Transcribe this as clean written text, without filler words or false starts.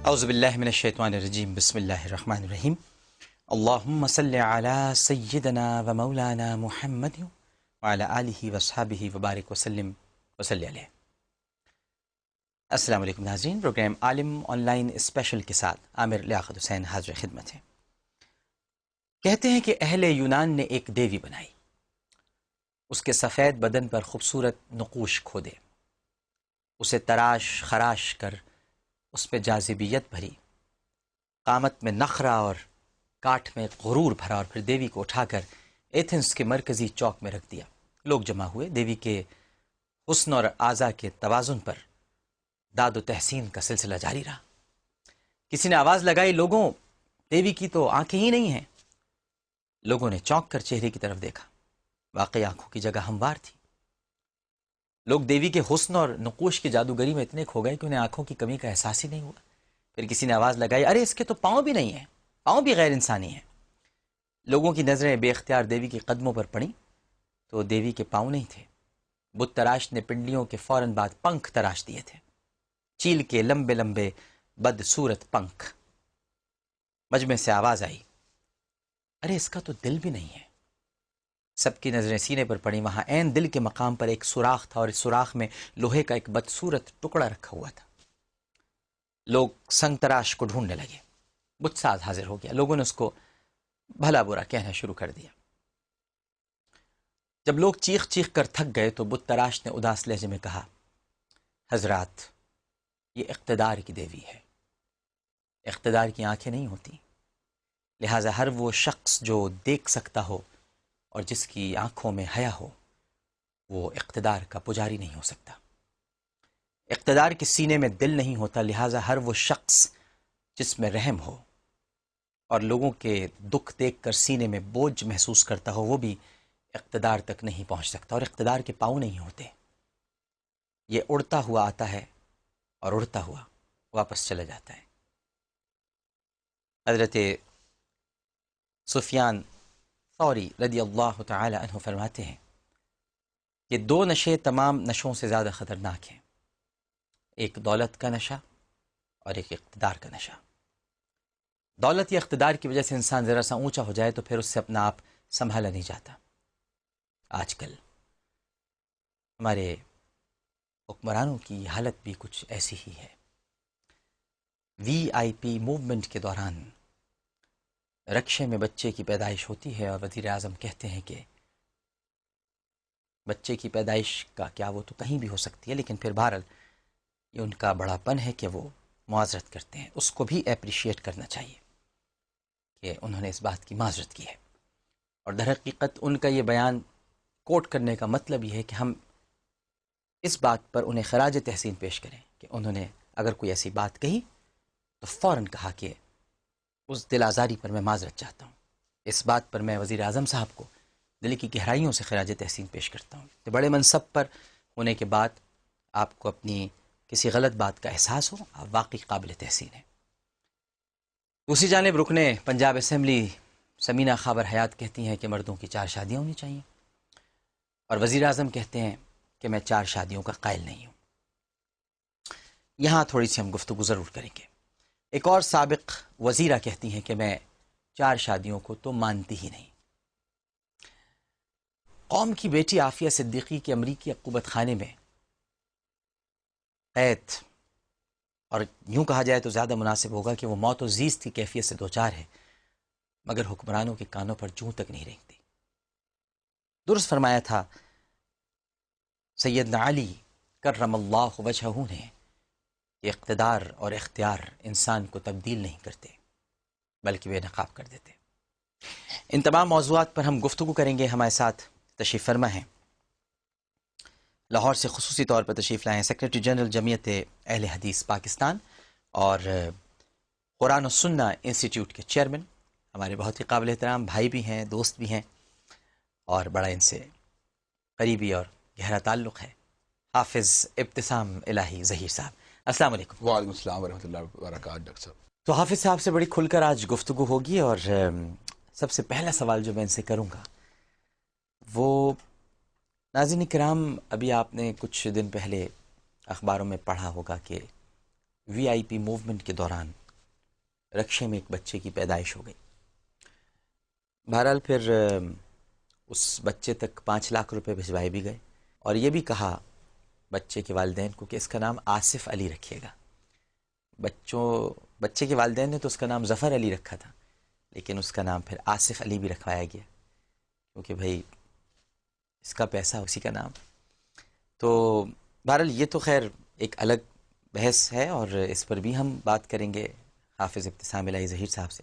اعوذ باللہ من الشیطان الرجیم بسم اللہ الرحمن الرحیم اللہم صلی علی سیدنا و مولانا محمد وعلی آلہ وصحابہ وبارک وسلم وصلی علیہ۔ السلام علیکم ناظرین، پروگرام عالم آن لائن اسپیشل کے ساتھ عامر لیاقت حسین حاضر خدمت ہے۔ کہتے ہیں کہ اہل یونان نے ایک دیوی بنائی، اس کے سفید بدن پر خوبصورت نقوش کھودے، اسے تراش خراش کر اس پہ جاذبیت بھری، قامت میں نخرہ اور کاٹھ میں غرور بھرا، اور پھر دیوی کو اٹھا کر ایتھنس کے مرکزی چوک میں رکھ دیا۔ لوگ جمع ہوئے، دیوی کے حسن اور اعضاء کے توازن پر داد و تحسین کا سلسلہ جاری رہا۔ کسی نے آواز لگائی، لوگوں، دیوی کی تو آنکھیں ہی نہیں ہیں۔ لوگوں نے چونک کر چہرے کی طرف دیکھا، واقعی آنکھوں کی جگہ ہموار تھی۔ لوگ دیوی کے حسن اور نقوش کی جادوگری میں اتنے کھو گئے کہ انہیں آنکھوں کی کمی کا احساس ہی نہیں ہوا۔ پھر کسی نے آواز لگائی، ارے اس کے تو پاؤں بھی نہیں ہیں، پاؤں بھی غیر انسانی ہیں۔ لوگوں کی نظریں بے اختیار دیوی کے قدموں پر پڑیں تو دیوی کے پاؤں نہیں تھے۔ بت تراش نے پنڈلیوں کے فوراً بعد پنکھ تراش دیے تھے، چیل کے لمبے لمبے بدصورت پنکھ۔ مجمع سے آواز آئی، ارے اس کا تو دل بھی نہیں ہے۔ سب کی نظریں سینے پر پڑیں، وہاں عین دل کے مقام پر ایک سوراخ تھا، اور اس سوراخ میں لوہے کا ایک بدصورت ٹکڑا رکھا ہوا تھا۔ لوگ سنگ تراش کو ڈھونڈنے لگے، بت ساز حاضر ہو گیا۔ لوگوں نے اس کو بھلا برا کہنا شروع کر دیا۔ جب لوگ چیخ چیخ کر تھک گئے تو بت تراش نے اداس لہجے میں کہا، حضرات، یہ اقتدار کی دیوی ہے، اقتدار کی آنکھیں نہیں ہوتی، لہٰذا ہر وہ شخص جو دیکھ سکتا ہو اور جس کی آنکھوں میں حیا ہو، وہ اقتدار کا پجاری نہیں ہو سکتا۔ اقتدار کے سینے میں دل نہیں ہوتا، لہٰذا ہر وہ شخص جس میں رحم ہو اور لوگوں کے دکھ دیکھ کر سینے میں بوجھ محسوس کرتا ہو، وہ بھی اقتدار تک نہیں پہنچ سکتا۔ اور اقتدار کے پاؤں نہیں ہوتے، یہ اڑتا ہوا آتا ہے اور اڑتا ہوا واپس چلا جاتا ہے۔ حضرت سفیان ثوری رضی اللہ تعالی عنہ فرماتے ہیں کہ دو نشے تمام نشوں سے زیادہ خطرناک ہیں، ایک دولت کا نشہ اور ایک اقتدار کا نشہ۔ دولت یا اقتدار کی وجہ سے انسان ذرا سا اونچا ہو جائے تو پھر اس سے اپنا آپ سنبھالا نہیں جاتا۔ آج کل ہمارے حکمرانوں کی حالت بھی کچھ ایسی ہی ہے۔ وی آئی پی موومنٹ کے دوران رکشے میں بچے کی پیدائش ہوتی ہے اور وزیر اعظم کہتے ہیں کہ بچے کی پیدائش کا کیا، وہ تو کہیں بھی ہو سکتی ہے، لیکن پھر بہرحال یہ ان کا بڑا پن ہے کہ وہ معذرت کرتے ہیں۔ اس کو بھی اپریشیٹ کرنا چاہیے کہ انہوں نے اس بات کی معذرت کی ہے۔ اور در حقیقت ان کا یہ بیان کوٹ کرنے کا مطلب یہ ہے کہ ہم اس بات پر انہیں خراج تحسین پیش کریں کہ انہوں نے اگر کوئی ایسی بات کہی تو فوراً کہا کہ اس دل آزاری پر میں معذرت چاہتا ہوں۔ اس بات پر میں وزیر اعظم صاحب کو دل کی گہرائیوں سے خراج تحسین پیش کرتا ہوں کہ بڑے منصب پر ہونے کے بعد آپ کو اپنی کسی غلط بات کا احساس ہو، آپ واقعی قابل تحسین ہیں۔ دوسری جانب رکن پنجاب اسمبلی سمینہ خاور حیات کہتی ہیں کہ مردوں کی 4 شادیاں ہونی چاہیے، اور وزیر اعظم کہتے ہیں کہ میں 4 شادیوں کا قائل نہیں ہوں۔ یہاں تھوڑی سی ہم گفتگو ضرور کریں گے۔ ایک اور سابق وزیرہ کہتی ہیں کہ میں 4 شادیوں کو تو مانتی ہی نہیں۔ قوم کی بیٹی عافیہ صدیقی کے امریکی عقوبت خانے میں قید، اور یوں کہا جائے تو زیادہ مناسب ہوگا کہ وہ موت و زیست کی کیفیت سے دوچار ہے، مگر حکمرانوں کے کانوں پر جوں تک نہیں رینگتی۔ درست فرمایا تھا سیدنا علی کرم اللہ وجہہ نے کہ اقتدار اور اختیار انسان کو تبدیل نہیں کرتے بلکہ بے نقاب کر دیتے۔ ان تمام موضوعات پر ہم گفتگو کریں گے۔ ہمارے ساتھ تشریف فرما ہیں، لاہور سے خصوصی طور پر تشریف لائے ہیں سیکریٹری جنرل جمعیت اہل حدیث پاکستان اور قرآن و سنہ انسٹیٹیوٹ کے چیئرمین، ہمارے بہت ہی قابل احترام بھائی بھی ہیں، دوست بھی ہیں، اور بڑا ان سے قریبی اور گہرا تعلق ہے، حافظ ابتسام الہی ظہیر صاحب۔ السلام علیکم۔ وعلیکم السلام ورحمۃ اللہ وبرکاتہ۔ ڈاکٹر صاحب، تو حافظ صاحب سے بڑی کھل کر آج گفتگو ہوگی، اور سب سے پہلا سوال جو میں ان سے کروں گا وہ، ناظرین کرام، ابھی آپ نے کچھ دن پہلے اخباروں میں پڑھا ہوگا کہ وی آئی پی موومنٹ کے دوران رکشے میں ایک بچے کی پیدائش ہو گئی. بہرحال پھر اس بچے تک 5 لاکھ روپے بھجوائے بھی گئے اور یہ بھی کہا بچے کے والدین کو کہ اس کا نام آصف علی رکھیے گا. بچے کے والدین نے تو اس کا نام ظفر علی رکھا تھا، لیکن اس کا نام پھر آصف علی بھی رکھوایا گیا کیونکہ بھائی اس کا پیسہ اسی کا نام. تو بہرحال یہ تو خیر ایک الگ بحث ہے اور اس پر بھی ہم بات کریں گے حافظ ابتسام الہی ظہیر صاحب سے.